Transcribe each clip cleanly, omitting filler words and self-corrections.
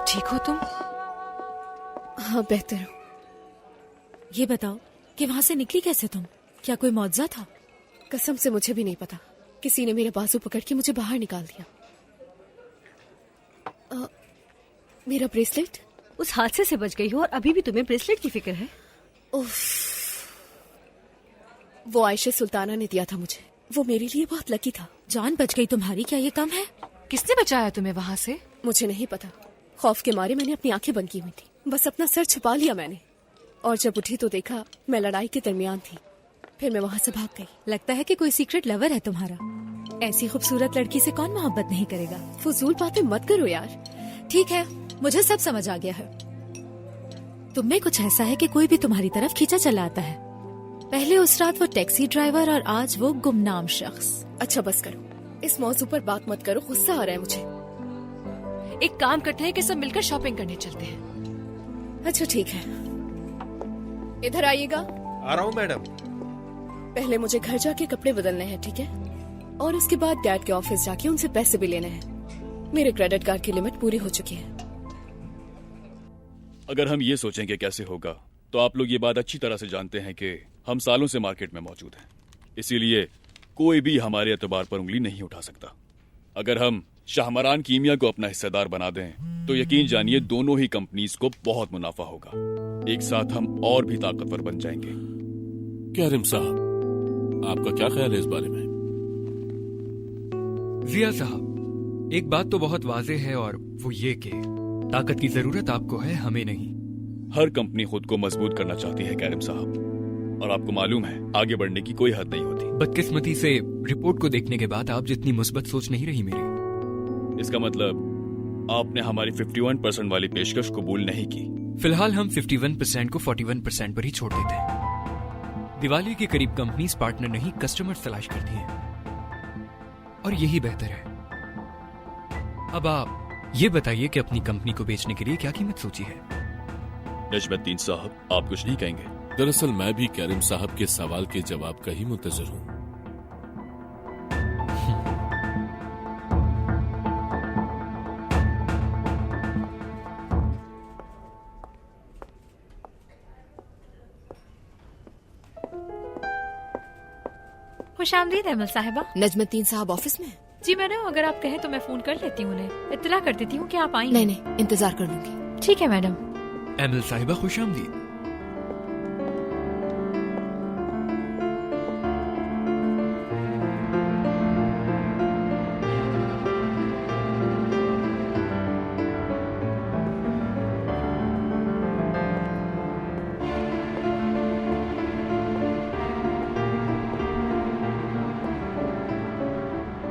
ठीक हो तुम? हाँ, बेहतर हूँ। ये बताओ कि वहां से निकली कैसे तुम? क्या कोई मुआवजा था? कसम से मुझे भी नहीं पता। किसी ने मेरा बाजू पकड़ के मुझे बाहर निकाल दिया। मेरा ब्रेसलेट? उस हादसे से बच गई हो और अभी भी तुम्हें ब्रेसलेट की फिक्र है? उफ, वो आयशा सुल्ताना ने दिया था मुझे। वो मेरे लिए बहुत लकी था। जान बच गई तुम्हारी, क्या ये कम है? किसने बचाया तुम्हें वहां से? मुझे नहीं पता। खौफ के मारे मैंने अपनी आंखें बंद की हुई थी। बस अपना सर छुपा लिया मैंने, और जब उठी तो देखा मैं लड़ाई के दरमियान थी। फिर मैं वहां से भाग गई। लगता है कि कोई सीक्रेट लवर है तुम्हारा। ऐसी खूबसूरत लड़की से कौन मोहब्बत नहीं करेगा? फजूल बातें मत करो यार। ठीक है, मुझे सब समझ आ गया है। तुम में कुछ ऐसा है कि कोई भी तुम्हारी तरफ खींचा चला आता है। पहले उस रात वो टैक्सी ड्राइवर और आज वो गुमनाम शख्स। अच्छा बस करो, इस मौजू पर बात मत करो, गुस्सा आ रहा है मुझे। एक काम करते हैं कि सब मिलकर शॉपिंग करने चलते हैं। अच्छा ठीक है, इधर आइएगा। आ रहा हूँ मैडम। पहले मुझे घर जाके कपड़े बदलने हैं, ठीक है? और उसके बाद डैड के ऑफिस जाके उनसे पैसे भी लेने हैं। मेरे क्रेडिट कार्ड की लिमिट पूरी हो चुकी है। अगर हम ये सोचेंगे कैसे होगा, तो आप लोग ये बात अच्छी तरह से जानते हैं कि हम सालों से मार्केट में मौजूद हैं। इसीलिए कोई भी हमारे एतबार पर उंगली नहीं उठा सकता। अगर हम शाहमरान कीमिया को अपना हिस्सेदार बना दें, तो यकीन जानिए दोनों ही कंपनीज को बहुत मुनाफा होगा। एक साथ हम और भी ताकतवर बन जाएंगे। कैरिम साहब, आपका क्या ख्याल है इस बारे में? जिया साहब, एक बात तो बहुत वाज़ेह है और वो ये कि ताकत की जरूरत आपको है, हमें नहीं। हर कंपनी खुद को मजबूत करना चाहती है कैरिम साहब, और आपको मालूम है आगे बढ़ने की कोई हद नहीं होती। बदकिस्मती से रिपोर्ट को देखने के बाद आप जितनी मुस्बत सोच नहीं रही मेरी। इसका मतलब आपने हमारी 51% वाली पेशकश कबूल नहीं की। फिलहाल हम 51% को 41% पर ही छोड़ देते हैं। दिवाली के करीब कंपनीज पार्टनर नहीं कस्टमर्स तलाश करती हैं, और यही बेहतर है। अब आप ये बताइए कि अपनी कंपनी को बेचने के लिए क्या कीमत सोची है? नजमुद्दीन साहब, आप कुछ नहीं कहेंगे? दरअसल मैं भी कैरिम साहब के सवाल के जवाब का ही मुंतजर हूँ। खुशामदीद अहमद साहिबा। नजमुद्दीन साहब ऑफिस में? जी मैडम, अगर आप कहें तो मैं फोन कर लेती हूँ उन्हें, इत्तला कर देती हूँ कि आप आई। नहीं, इंतजार कर लूंगी। ठीक है मैडम। एमएल साहिबा, खुशामदीद।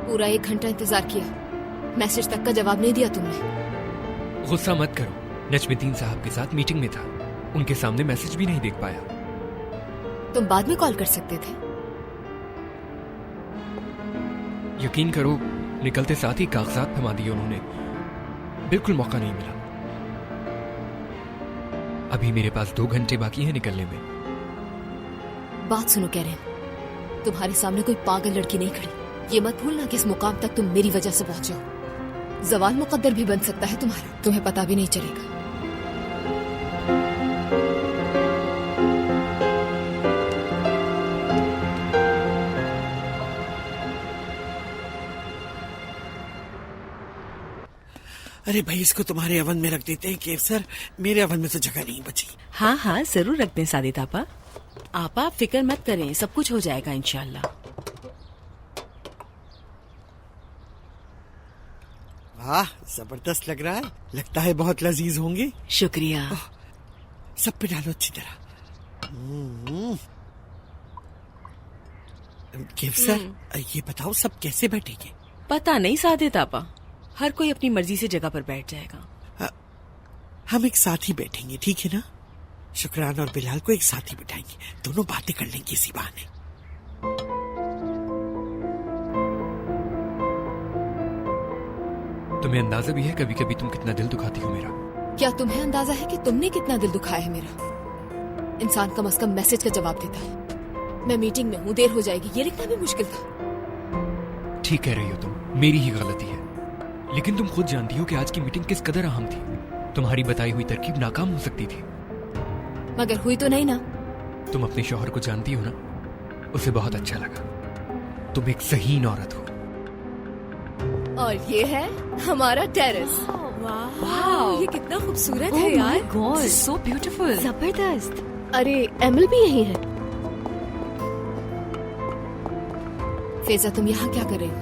पूरा 1 घंटा इंतजार किया, मैसेज तक का जवाब नहीं दिया तुमने। गुस्सा मत करो, नजमुद्दीन साहब के साथ मीटिंग में था, उनके सामने मैसेज भी नहीं देख पाया। तुम बाद में कॉल कर सकते थे। यकीन करो, निकलते साथ ही कागजात थमा दिए उन्होंने। बिल्कुल मौका नहीं मिला। अभी मेरे पास 2 घंटे बाकी हैं निकलने में। बात सुनो कैरिन, तुम्हारे सामने कोई पागल लड़की नहीं खड़ी। ये मत भूलना कि इस मुकाम तक तुम मेरी वजह से पहुंचे हो। जवाल मुकद्दर भी बन सकता है तुम्हारा, तुम्हें पता भी नहीं चलेगा। अरे भाई, इसको तुम्हारे अवन में रख देते हैं केव सर, मेरे अवन में तो जगह नहीं बची। हाँ हाँ, जरूर रख दें सादित आपा। आपा फिक्र मत करें, सब कुछ हो जाएगा इंशाल्लाह। वाह, जबरदस्त लग रहा है। लगता है बहुत लजीज होंगे। शुक्रिया। सब पे डालो अच्छी तरह। केव सर, ये बताओ सब कैसे बैठेंगे? पता नहीं सादित आपा, हर कोई अपनी मर्जी से जगह पर बैठ जाएगा। हम एक साथ ही बैठेंगे, ठीक है ना? शुक्रान और बिलाल को एक साथ ही बिठाएंगे, दोनों बातें कर लेंगे इसी बहाने। तुम्हें अंदाजा भी है कभी कभी तुम कितना दिल दुखाती हो मेरा? क्या तुम्हें अंदाजा है कि तुमने कितना दिल दुखाया है मेरा? इंसान कम से कम मैसेज का जवाब देता है। मैं मीटिंग में हूँ, देर हो जाएगी, ये लिखना भी मुश्किल था। ठीक कह रही हो तुम, मेरी ही गलती है। लेकिन तुम खुद जानती हो कि आज की मीटिंग किस कदर अहम थी। तुम्हारी बताई हुई तरकीब नाकाम हो सकती थी। मगर हुई तो नहीं ना। तुम अपने शौहर को जानती हो ना, उसे बहुत अच्छा लगा। तुम एक सहीन औरत हो। और ये है हमारा टेरेस। वाह, ये कितना खूबसूरत है यार। God, so beautiful. जबरदस्त। अरे एमिल भी यही है। फेजा, तुम यहाँ क्या कर रही हो?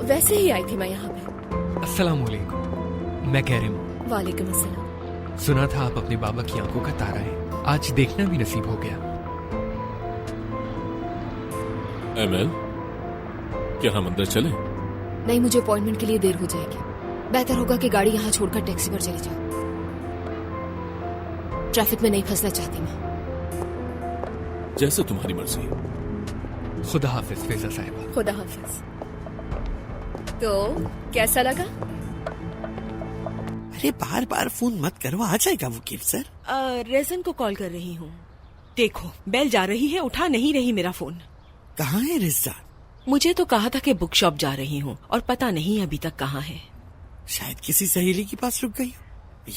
वैसे ही आई थी मैं यहाँ पे। अस्सलाम वालेकुम, मैं कैरिम। वालेकुम अस्सलाम। सुना था आप अपने बाबा की आंखों का तारा है, आज देखना भी नसीब हो गया। एमएल, क्या हम अंदर चलें? नहीं, मुझे अपॉइंटमेंट के लिए देर हो जाएगी। बेहतर होगा कि गाड़ी यहाँ छोड़कर टैक्सी पर चली जाओ। ट्रैफिक में नहीं फंसना चाहती मैं। जैसे तुम्हारी मर्जी। खुदा हाफिज फेजा साहिबा। खुदा हाफिज। तो कैसा लगा? अरे बार बार फोन मत करो, आ जाएगा वकील सर। रेजन को कॉल कर रही हूँ। देखो बेल जा रही है, उठा नहीं रही मेरा फोन। कहाँ है रिजा? मुझे तो कहा था कि बुक शॉप जा रही हूँ और पता नहीं अभी तक कहाँ है। शायद किसी सहेली के पास रुक गई हो,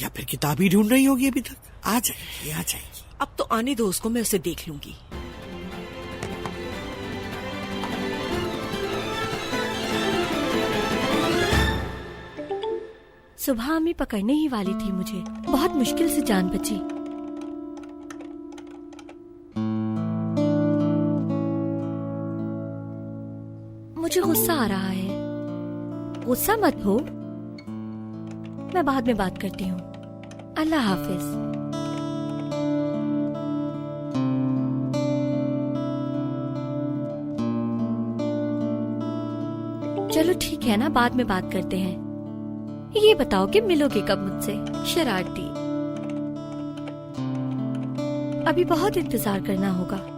या फिर किताब ही ढूंढ रही होगी अभी तक। आ जाएगी, आ जाएगी। अब तो आने दो उसको, मैं उसे देख लूंगी। सुबह अम्मी पकड़ने ही वाली थी मुझे, बहुत मुश्किल से जान बची। मुझे गुस्सा आ रहा है। गुस्सा मत हो, मैं बाद में बात करती हूँ। अल्लाह हाफिज। चलो ठीक है ना, बाद में बात करते हैं। ये बताओ कि मिलोगे कब मुझसे? शरारती। अभी बहुत इंतजार करना होगा।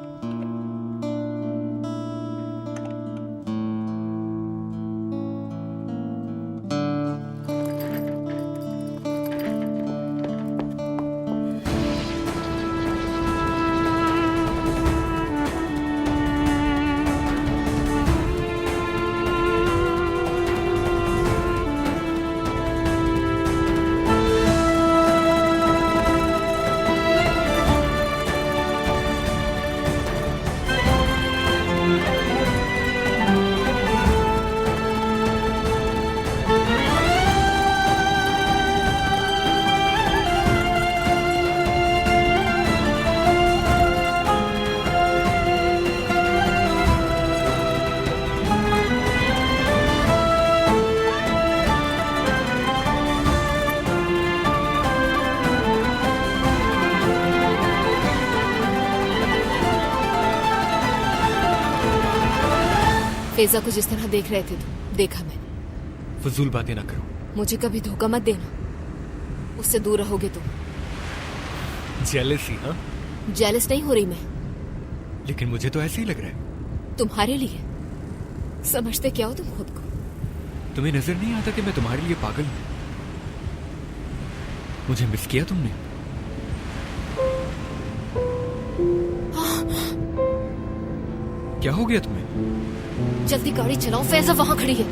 फेजा को जिस तरह देख रहे थे तुम, देखा मैं। फजूल बातें ना करो। मुझे कभी धोखा मत देना, उससे दूर रहोगे तुम। जेलसी? हाँ, जेलस नहीं हो रही मैं, लेकिन मुझे तो ऐसे ही लग रहा है। तुम्हारे लिए। समझते क्या हो तुम खुद को? तुम्हें नजर नहीं आता कि मैं तुम्हारे लिए पागल हूँ? मुझे मिस किया तुमने? क्या हो गया तुम्हें? जल्दी गाड़ी चलाओ, फैजा वहां खड़ी है।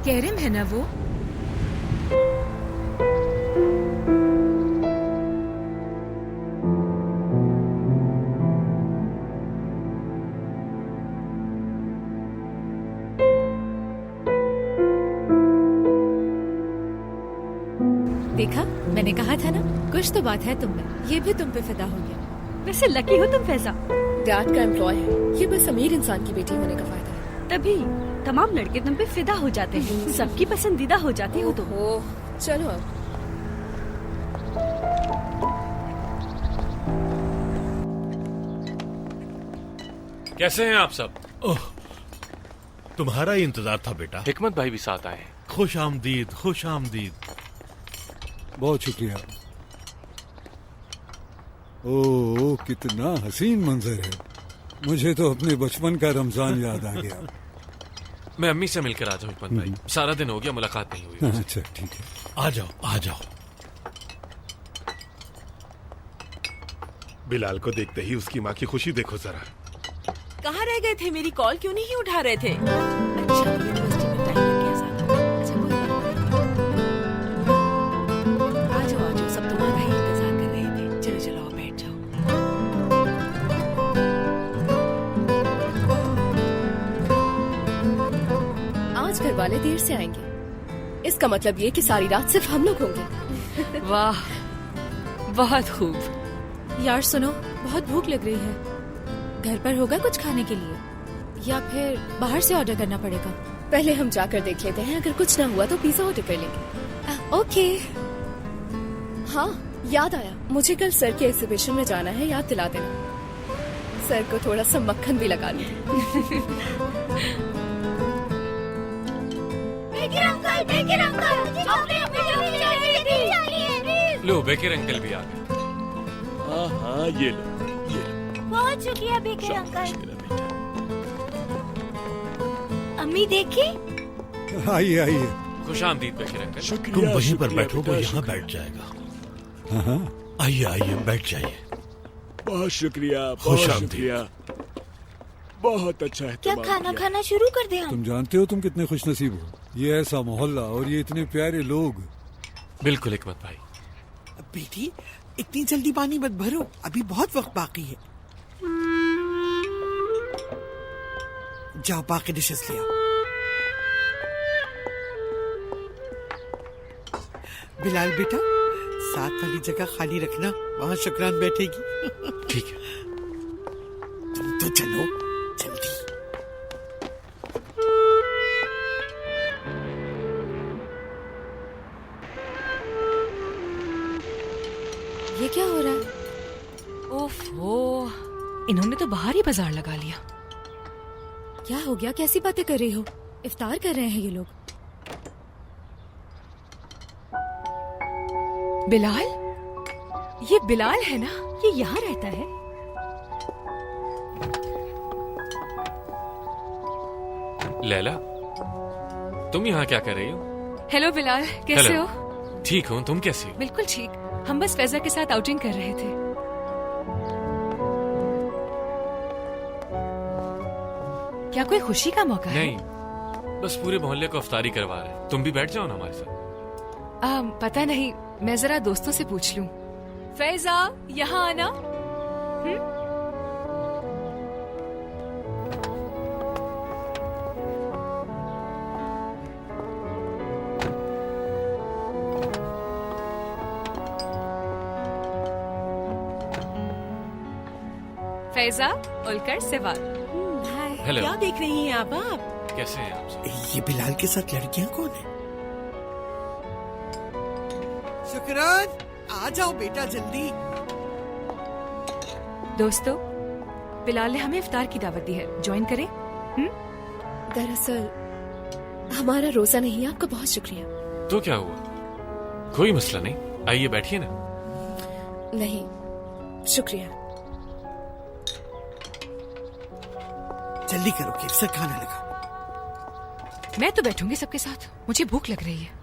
कैरिम है ना वो? देखा, मैंने कहा था ना, कुछ तो बात है तुम में। ये भी तुम पे फिदा हो गया। वैसे लकी हो तुम फैजा। डैड का एम्प्लॉय है, ये बस अमीर इंसान की बेटी होने का फायदा है। तभी तमाम लड़के तुम पे फिदा हो जाते हैं, सबकी पसंदीदा हो जाती हो तुम। ओह, चलो अब। कैसे हैं आप सब? ओह, तुम्हारा ही इंतजार था बेटा। हिकमत भाई भी साथ आए। खुश आमदीद, खुश आमदीद। बहुत शुक्रिया। ओह, कितना हसीन मंजर है। मुझे तो अपने बचपन का रमजान याद आ गया। मैं अम्मी से मिलकर आ जाऊं हिकमत भाई, सारा दिन हो गया मुलाकात नहीं हुई। अच्छा ठीक है, आ जाओ आ जाओ। बिलाल को देखते ही उसकी माँ की खुशी देखो जरा। कहाँ रह गए थे? मेरी कॉल क्यों नहीं उठा रहे थे? अच्छा, यूनिवर्सिटी में टाइम लग गया ज़्यादा। अच्छा, कोई बात देर से आएंगे। इसका मतलब ये कि सारी रात सिर्फ हम लोग होंगे। वाह, बहुत खूब। यार सुनो, बहुत भूख लग रही है। घर पर होगा कुछ खाने के लिए या फिर बाहर से ऑर्डर करना पड़ेगा? पहले हम जाकर देख लेते हैं, अगर कुछ ना हुआ तो पिज्जा ऑर्डर कर लेंगे। ओके। हाँ, याद आया, मुझे कल सर के एग्जीबिशन में जाना है, याद दिला देना। सर को थोड़ा सा मक्खन भी लगा ली। लो बेकर अंकल भी आ गए। हाँ हाँ, ये लो। बहुत शुक्रिया बेकर अंकल। अम्मी देखी? आइए आइए। खुशामदीद बेकर अंकल। तुम वहीं पर बैठो, वो यहाँ बैठ जाएगा। आइए आइए, बैठ जाइए। बहुत शुक्रिया, बहुत खुशामदीद। शुक्रिया। बहुत अच्छा है। क्या खाना खाना शुरू कर दे हम? तुम जानते हो तुम कितने खुशनसीब हो, ये ऐसा मोहल्ला और ये इतने प्यारे लोग। बिल्कुल हिकमत भाई। बेटी, इतनी जल्दी पानी मत भरो, अभी बहुत वक्त बाकी है। जाओ बाकी डिशेस ले आओ। बिलाल बेटा, साथ वाली जगह खाली रखना, वहाँ शुक्रान बैठेगी। ठीक है। तुम तो चलो जल्दी। ये क्या हो रहा है? ओफो, इन्होंने तो बाहर ही बाजार लगा लिया। क्या हो गया? कैसी बातें कर रही हो? इफ्तार कर रहे हैं ये लोग। बिलाल? ये बिलाल है ना? ये यहाँ रहता है? लैला, तुम यहाँ क्या कर रही हो? हेलो बिलाल, कैसे हेलो। हो? ठीक हूँ, तुम कैसी हो? बिल्कुल ठीक। हम बस फैजा के साथ आउटिंग कर रहे थे। क्या कोई खुशी का मौका है? नहीं, बस पूरे मोहल्ले को अफ्तारी करवा रहे। तुम भी बैठ जाओ ना हमारे साथ। पता नहीं, मैं जरा दोस्तों से पूछ लूं। फैजा, यहाँ आना। फैजा, उलकर सेवाल। हेलो। क्या देख रही हैं आप? कैसे हैं आप सब? ये बिलाल के साथ लड़कियां कौन है? शुक्रान, आ जाओ बेटा जल्दी। दोस्तों, बिलाल ने हमें इफ्तार की दावत दी है, ज्वाइन करें? दरअसल हमारा रोजा नहीं है। आपका बहुत शुक्रिया। तो क्या हुआ? कोई मसला नहीं, आइए बैठिए ना। नहीं, शुक्रिया। जल्दी करो, केक से खाने लगा। मैं तो बैठूंगी सबके साथ, मुझे भूख लग रही है।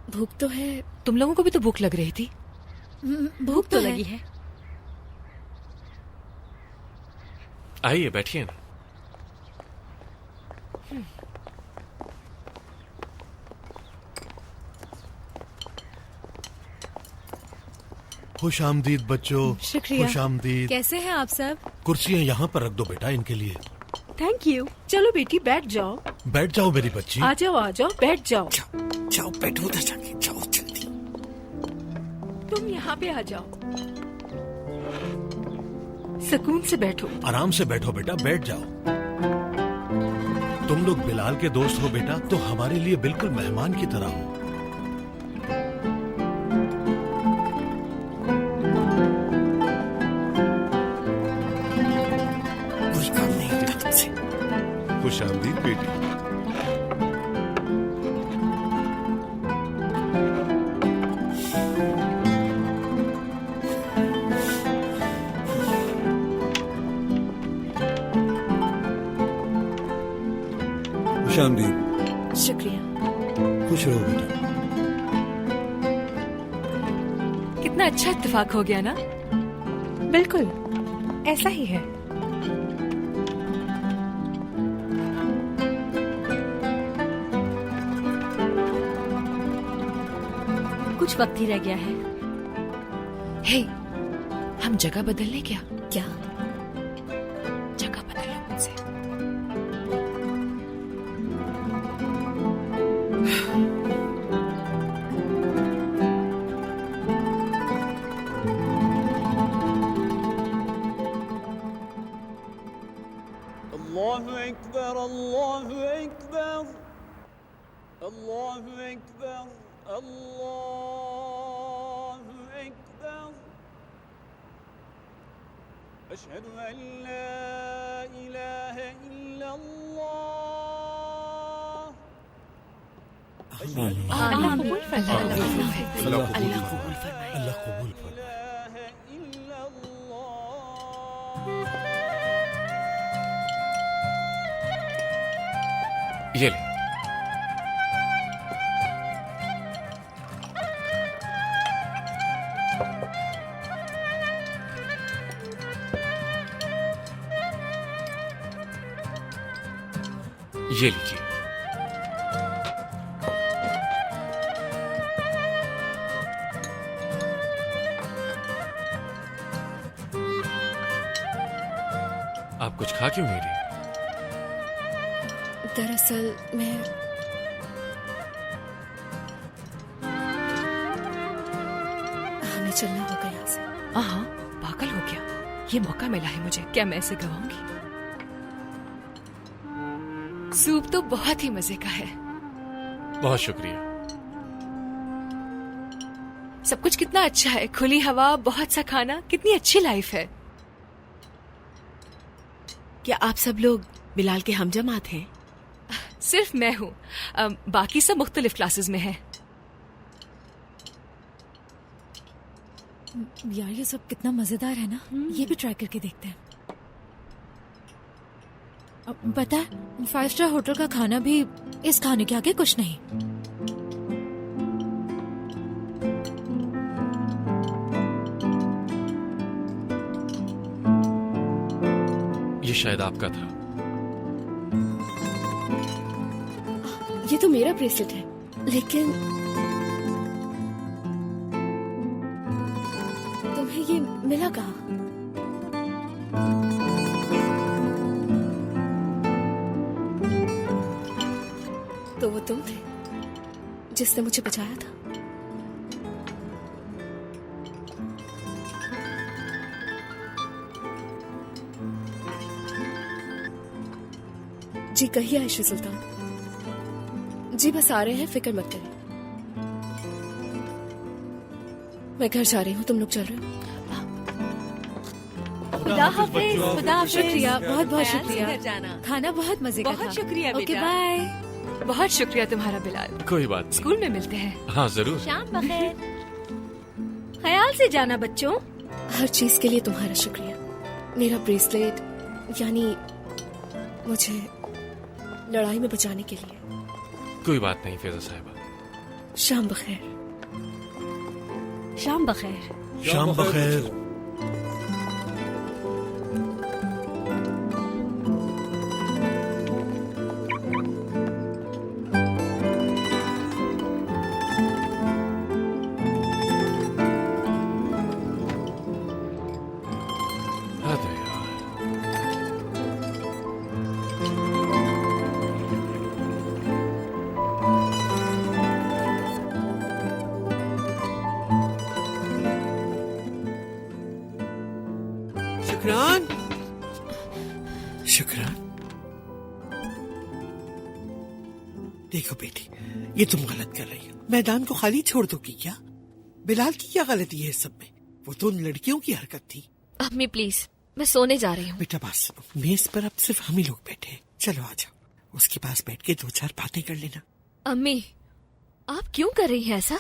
भूख तो है। तुम लोगों को भी तो भूख लग रही थी। भूख तो लगी है। आइए बैठिए ना। खुश आमदीद बच्चों। शुक्रिया। खुश आमदीद। कैसे हैं आप सब? कुर्सियाँ यहाँ पर रख दो बेटा, इनके लिए। Thank you. चलो बेटी बैठ जाओ। बैठ जाओ मेरी बच्ची। आ जाओ, बैठ जाओ। जाओ बैठो उधर जाके, जाओ जल्दी। तुम यहाँ पे आ जाओ, सुकून से बैठो। आराम से बैठो बेटा, बैठ जाओ। तुम लोग बिलाल के दोस्त हो बेटा, तो हमारे लिए बिल्कुल मेहमान की तरह हो। कोई काम नहीं होता तुमसे। खुश आमदीद बेटी। खुश आमदीद। शुक्रिया। खुश रहो बेटा। कितना अच्छा इत्तेफाक हो गया ना? बिल्कुल ऐसा ही है। कुछ वक्त ही रह गया है। हे, हम जगह बदल लें क्या? क्या? जगह बदल लो मुझसे। Allahu Ekber, Allahu Ekber, Allahu Ekber, Allahu Ekber. Eşhedü en la ilahe illallah. अल्लाह कबूल फरमाए। अल्लाह कबूल फरमाए। ये ले। ये लीजिए। आप कुछ खा क्यों नहीं रही? दरअसल मैं हमें चलना होगा यहाँ से। हाँ, पागल हो गया। ये मौका मिला है मुझे, क्या मैं इसे गवाऊंगी? सूप तो बहुत ही मजे का है। बहुत शुक्रिया। सब कुछ कितना अच्छा है, खुली हवा, बहुत सा खाना, कितनी अच्छी लाइफ है। क्या आप सब लोग बिलाल के हमजमात हैं? सिर्फ मैं हूँ, बाकी सब मुख्तलिफ क्लासेस में हैं। यार ये सब कितना मजेदार है ना, ये भी ट्राई करके देखते हैं। पता है 5 स्टार होटल का खाना भी इस खाने के आगे कुछ नहीं। ये शायद आपका था। ये तो मेरा ब्रेसलेट है, लेकिन तुम्हें ये मिला कहाँ? तो वो तुम थे जिसने मुझे बचाया था। जी कहिए आयशा सुल्तान। जी बस आ रहे हैं, फिक्र मत करें। मैं घर जा रही हूँ, तुम लोग चल रहे हो? खुदा हाफिज। खुदा हाफिज। शुक्रिया, बहुत बहुत ख्याल से शुक्रिया। घर जाना। खाना बहुत मजे का था। बहुत शुक्रिया ओके बेटा। बाय। बहुत शुक्रिया तुम्हारा बिलाल। कोई बात नहीं। स्कूल में मिलते हैं। हाँ जरूर। शाम बखैर। ख्याल से जाना बच्चों। हर चीज के लिए तुम्हारा शुक्रिया। मेरा ब्रेसलेट, यानी मुझे लड़ाई में बचाने के लिए। कोई बात नहीं फिजा साहिबा। शाम बखैर। शाम बखैर। शाम बखैर। शुक्रान। शुक्रान, देखो बेटी, ये तुम गलत कर रही हो। मैदान को खाली छोड़ दोगी क्या? बिलाल की क्या गलती है इस सब में? वो तो उन लड़कियों की हरकत थी। अम्मी प्लीज, मैं सोने जा रही हूँ। बेटा बात सुनो, मेज पर अब सिर्फ हम ही लोग बैठे हैं। चलो आ जाओ, उसके पास बैठ के 2-4 बातें कर लेना। अम्मी, आप क्यों कर रही हैं ऐसा?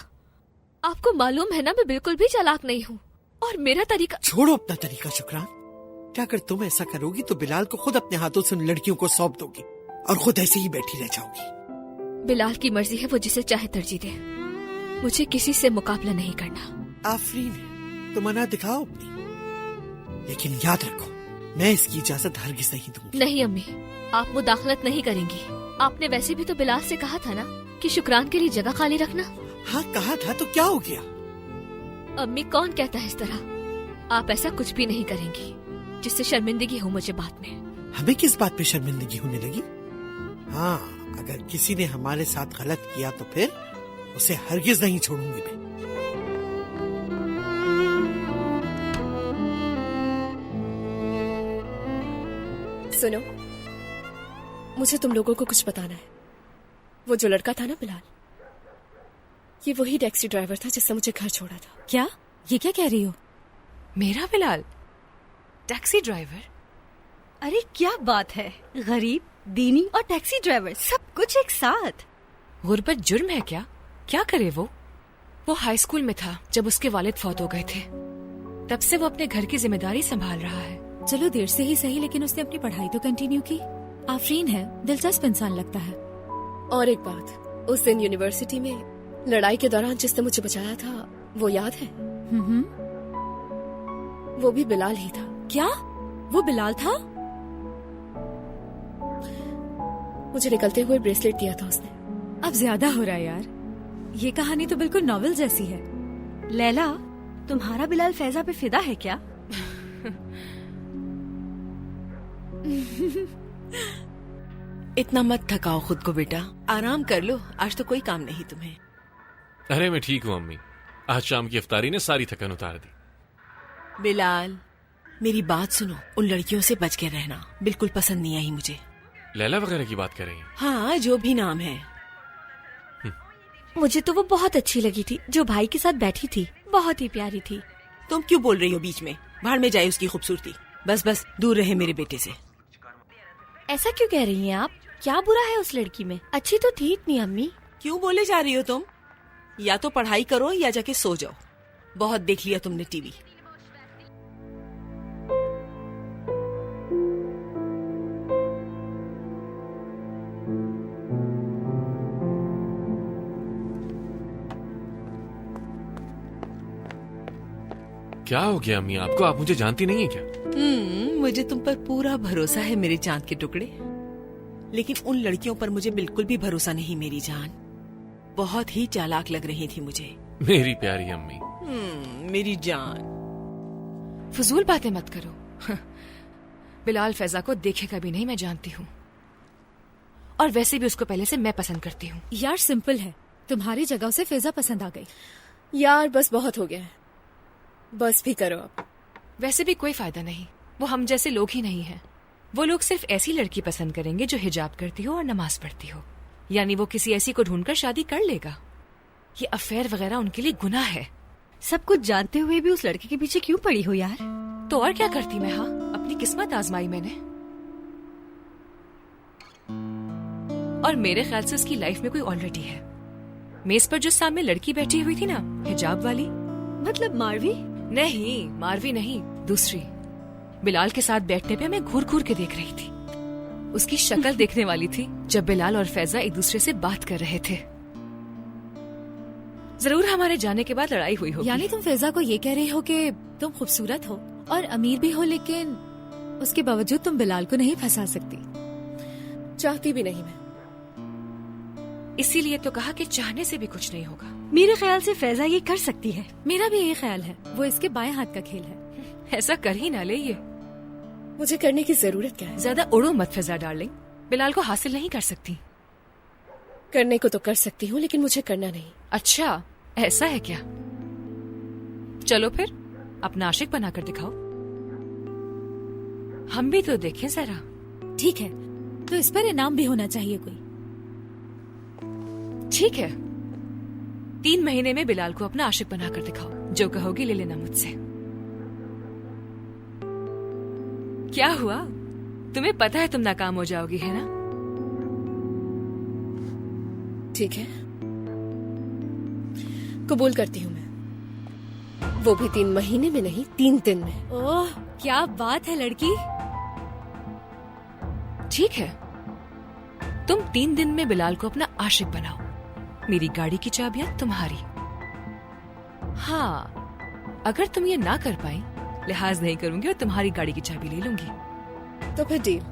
आपको मालूम है ना मैं बिल्कुल भी चालाक नहीं हूँ, और मेरा तरीका। छोड़ो अपना तरीका शुक्रान। क्या अगर तुम ऐसा करोगी तो बिलाल को खुद अपने हाथों से उन लड़कियों को सौंप दोगी और खुद ऐसे ही बैठी रह जाओगी। बिलाल की मर्जी है, वो जिसे चाहे तरजीह दे। मुझे किसी से मुकाबला नहीं करना। आफरीन है, तो मना दिखाओ अपनी, लेकिन याद रखो मैं इसकी इजाजत हरगिज़ नहीं दूंगी। नहीं अम्मी, आप मुदाखलत नहीं करेंगी। आपने वैसे भी तो बिलाल से कहा था ना कि शुक्रान के लिए जगह खाली रखना। हाँ कहा था, तो क्या हो गया? अम्मी कौन कहता है इस तरह? आप ऐसा कुछ भी नहीं करेंगी जिससे शर्मिंदगी हो मुझे बाद में। हमें किस बात पे शर्मिंदगी होने लगी? हाँ, अगर किसी ने हमारे साथ गलत किया तो फिर उसे हरगिज नहीं छोड़ूंगी मैं। सुनो, मुझे तुम लोगों को कुछ बताना है। वो जो लड़का था ना बिलाल, ये वही टैक्सी ड्राइवर था जिसने मुझे घर छोड़ा था। क्या? ये क्या कह रही हो? मेरा बिलाल टैक्सी ड्राइवर? अरे क्या बात है, गरीब, दीनी और टैक्सी ड्राइवर सब कुछ एक साथ। गुर्बत जुर्म है क्या? क्या करे वो हाई स्कूल में था जब उसके वालिद फौत हो गए थे। तब से वो अपने घर की जिम्मेदारी संभाल रहा है। चलो देर से ही सही, लेकिन उसने अपनी पढ़ाई तो कंटिन्यू की। आफरीन है, दिलचस्प इंसान लगता है। और एक बात, उस दिन यूनिवर्सिटी में लड़ाई के दौरान जिसने मुझे बचाया था, वो याद है? वो भी बिलाल ही था। क्या वो बिलाल था? मुझे निकलते हुए ब्रेसलेट दिया था उसने। अब ज्यादा हो रहा है यार, ये कहानी तो बिल्कुल नॉवेल जैसी है। लैला, तुम्हारा बिलाल फैजा पे फिदा है क्या? इतना मत थकाओ खुद को बेटा, आराम कर लो, आज तो कोई काम नहीं तुम्हें। अरे मैं ठीक हूँ अम्मी, आज शाम की इफ्तारी ने सारी थकन उतार दी। बिलाल, मेरी बात सुनो, उन लड़कियों से बच के रहना, बिल्कुल पसंद नहीं आई मुझे। लैला वगैरह की बात कर रही हैं? हाँ, जो भी नाम है। मुझे तो वो बहुत अच्छी लगी थी, जो भाई के साथ बैठी थी, बहुत ही प्यारी थी। तुम क्यों बोल रही हो बीच में? भाड़ में जाए उसकी खूबसूरती। बस बस दूर रहे मेरे बेटे से। ऐसा क्यों कह रही हैं आप? क्या बुरा है उस लड़की में? अच्छी तो थी इतनी अम्मी। क्यों बोले जा रही हो तुम? या तो पढ़ाई करो या जाके सो जाओ, बहुत देख लिया तुमने टीवी। क्या हो गया अम्मी आपको? आप मुझे जानती नहीं है क्या? मुझे तुम पर पूरा भरोसा है मेरे चांद के टुकड़े, लेकिन उन लड़कियों पर मुझे बिल्कुल भी भरोसा नहीं मेरी जान। बहुत ही चालाक लग रही थी मुझे। मेरी प्यारी अम्मी। मेरी जान। फजूल बातें मत करो। बिलाल फैजा को देखेगा भी नहीं, मैं जानती हूँ। और वैसे भी उसको पहले से मैं पसंद करती हूँ। यार सिंपल है, तुम्हारी जगह से फैजा पसंद आ गई। यार बस बहुत हो गया है, बस भी करो अब। वैसे भी कोई फायदा नहीं, वो हम जैसे लोग ही नहीं हैं। वो लोग सिर्फ ऐसी लड़की पसंद करेंगे जो हिजाब करती हो और नमाज पढ़ती हो, यानी वो किसी ऐसी को ढूंढकर शादी कर लेगा। ये अफेयर वगैरह उनके लिए गुनाह है। सब कुछ जानते हुए भी उस लड़के के पीछे क्यों पड़ी हो यार? तो और क्या करती मैं? हाँ, अपनी किस्मत आजमाई मैंने, और मेरे ख्याल से उसकी लाइफ में कोई ऑलरेडी है। मेज पर जो सामने लड़की बैठी हुई थी ना, हिजाब वाली, मतलब मारवी? नहीं, मारवी नहीं, दूसरी। बिलाल के साथ बैठने पे मैं घूर घूर के देख रही थी। उसकी शक्ल देखने वाली थी जब बिलाल और फैजा एक दूसरे से बात कर रहे थे। जरूर हमारे जाने के बाद लड़ाई हुई होगी। यानी तुम फैजा को ये कह रही हो कि तुम खूबसूरत हो और अमीर भी हो, लेकिन उसके बावजूद तुम बिलाल को नहीं फंसा सकती? चाहती भी नहीं मैं। इसीलिए तो कहा कि चाहने से भी कुछ नहीं होगा। मेरे ख्याल से फैजा ये कर सकती है। मेरा भी यही ख्याल है, वो इसके बाएं हाथ का खेल है। ऐसा कर ही ना ले ये। मुझे करने की जरूरत क्या है? ज्यादा उड़ो मत फैजा डार्लिंग, बिलाल को हासिल नहीं कर सकती। करने को तो कर सकती हूँ, लेकिन मुझे करना नहीं। अच्छा, ऐसा है क्या? चलो फिर अपना आशिक बनाकर दिखाओ, हम भी तो देखें जरा। ठीक है, तो इस पर इनाम भी होना चाहिए कोई। ठीक है, 3 महीने में बिलाल को अपना आशिक बनाकर दिखाओ, जो कहोगी ले लेना मुझसे। क्या हुआ? तुम्हें पता है तुम नाकाम हो जाओगी, है ना? ठीक है, कबूल करती हूँ मैं, वो भी 3 महीने में नहीं, 3 दिन में। ओह क्या बात है लड़की। ठीक है, तुम 3 दिन में बिलाल को अपना आशिक बनाओ, मेरी गाड़ी की चाबियां तुम्हारी। हाँ, अगर तुम ये ना कर पाई, लिहाज नहीं करूंगी और तुम्हारी गाड़ी की चाबी ले लूंगी। तो फिर डील?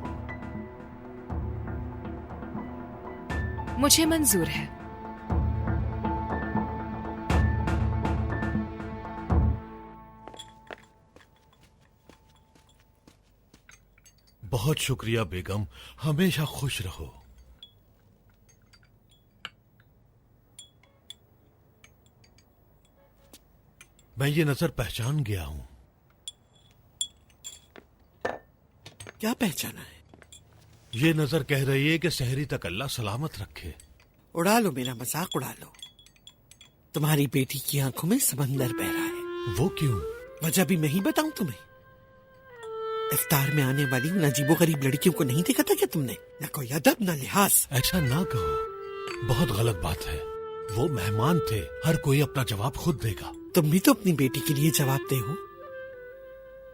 मुझे मंजूर है। बहुत शुक्रिया बेगम, हमेशा खुश रहो। मैं ये नजर पहचान गया हूं। क्या पहचाना है? ये नजर कह रही है कि सहरी तक अल्लाह सलामत रखे। उड़ा लो मेरा मजाक, उड़ा लो। तुम्हारी बेटी की आंखों में समंदर बह रहा है। वो क्यों? वजह भी मैं ही बताऊं तुम्हें? इफ्तार में आने वाली उन अजीबोगरीब लड़कियों को नहीं देखा था क्या तुमने? न कोई अदब न लिहाज। ऐसा ना कहो, बहुत गलत बात है। वो मेहमान थे, हर कोई अपना जवाब खुद देगा। तुम भी तो अपनी बेटी के लिए जवाब दे हो।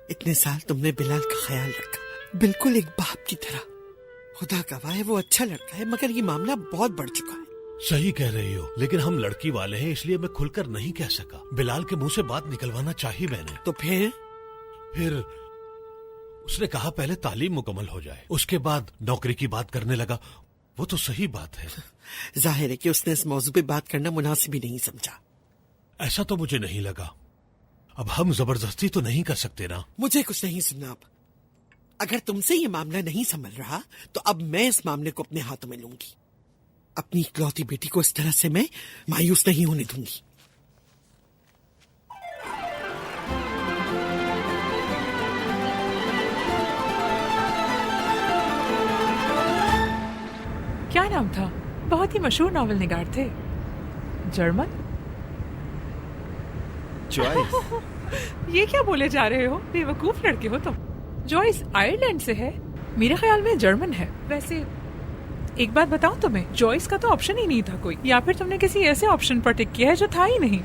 इतने साल तुमने बिलाल का ख्याल रखा, बिल्कुल एक बाप की तरह। खुदा गवाह है वो अच्छा लड़का है, मगर ये मामला बहुत बढ़ चुका है। सही कह रही हो, लेकिन हम लड़की वाले हैं, इसलिए मैं खुलकर नहीं कह सका। बिलाल के मुंह से बात निकलवाना चाहिए मैंने। तो फिर उसने कहा पहले तालीम मुकम्मल हो जाए, उसके बाद नौकरी की बात करने लगा। वो तो सही बात है। जाहिर है कि उसने इस मौजू पे बात करना मुनासिब ही नहीं समझा। ऐसा तो मुझे नहीं लगा। अब हम जबरदस्ती तो नहीं कर सकते ना। मुझे कुछ नहीं सुनना अब। अगर तुमसे ये मामला नहीं संभल रहा तो अब मैं इस मामले को अपने हाथों में लूंगी। अपनी इकलौती बेटी को इस तरह से मैं मायूस नहीं होने दूंगी। क्या नाम था? बहुत ही मशहूर नॉवल निगार थे। जर्मन? जॉयस। ये क्या बोले जा रहे हो? बेवकूफ लड़के हो तुम। जॉयस आयरलैंड से है, मेरे ख्याल में जर्मन है। वैसे एक बात बताऊं तुम्हें, जॉयस का तो ऑप्शन ही नहीं था कोई, या फिर तुमने किसी ऐसे ऑप्शन पर टिक किया है जो था ही नहीं।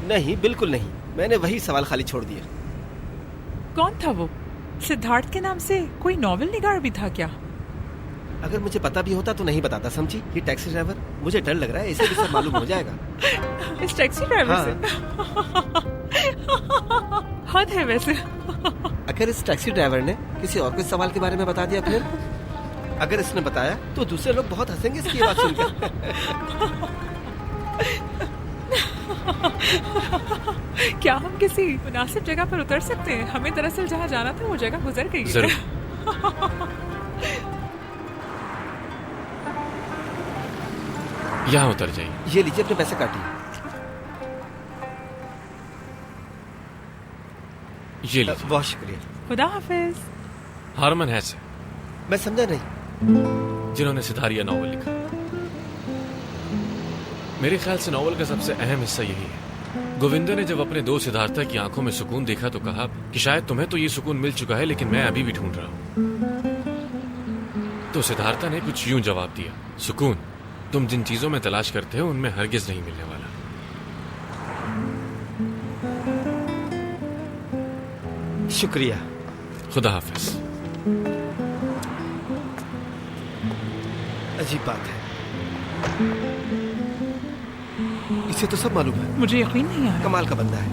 नहीं, बिल्कुल नहीं, मैंने वही सवाल खाली छोड़ दिया। कौन था वो? सिद्धार्थ के नाम से कोई नॉवल निगार भी था क्या? अगर मुझे पता भी होता तो नहीं बताता, समझी? ये टैक्सी ड्राइवर, मुझे डर लग रहा है, इसे भी सब मालूम हो जाएगा। इस टैक्सी ड्राइवर हाँ। से? हद है वैसे। अगर इस टैक्सी ड्राइवर ने किसी और को इस सवाल के बारे में बता दिया, फिर अगर इसने बताया तो दूसरे लोग बहुत हंसेंगे इसकी बात सुनकर। क्या हम किसी मुनासिब जगह पर उतर सकते हैं? हमें दरअसल जहाँ जाना था वो जगह गुजर गई है। यहाँ उतर जाइए। ये लीजिए, अपने पैसे काटिए। ये लीजिए। बहुत शुक्रिया। खुदा हाफिज। हारमन हैस है। मैं समझा नहीं। जिन्होंने सितारिया नॉवल लिखा। मेरे ख्याल से नॉवल का सबसे अहम हिस्सा यही है। गोविंदा ने जब अपने दो सिद्धार्था की आंखों में सुकून देखा तो कहा कि शायद तुम्हें तो ये सुकून मिल चुका है, लेकिन मैं अभी भी ढूंढ रहा हूं। तो सिद्धार्था ने कुछ यूं जवाब दिया, सुकून तुम जिन चीजों में तलाश करते हो उनमें हरगिज नहीं मिलने वाला। शुक्रिया। खुदा हाफिज। अजीब बात है, इसे तो सब मालूम है। मुझे यकीन नहीं आ रहा। कमाल का बंदा है।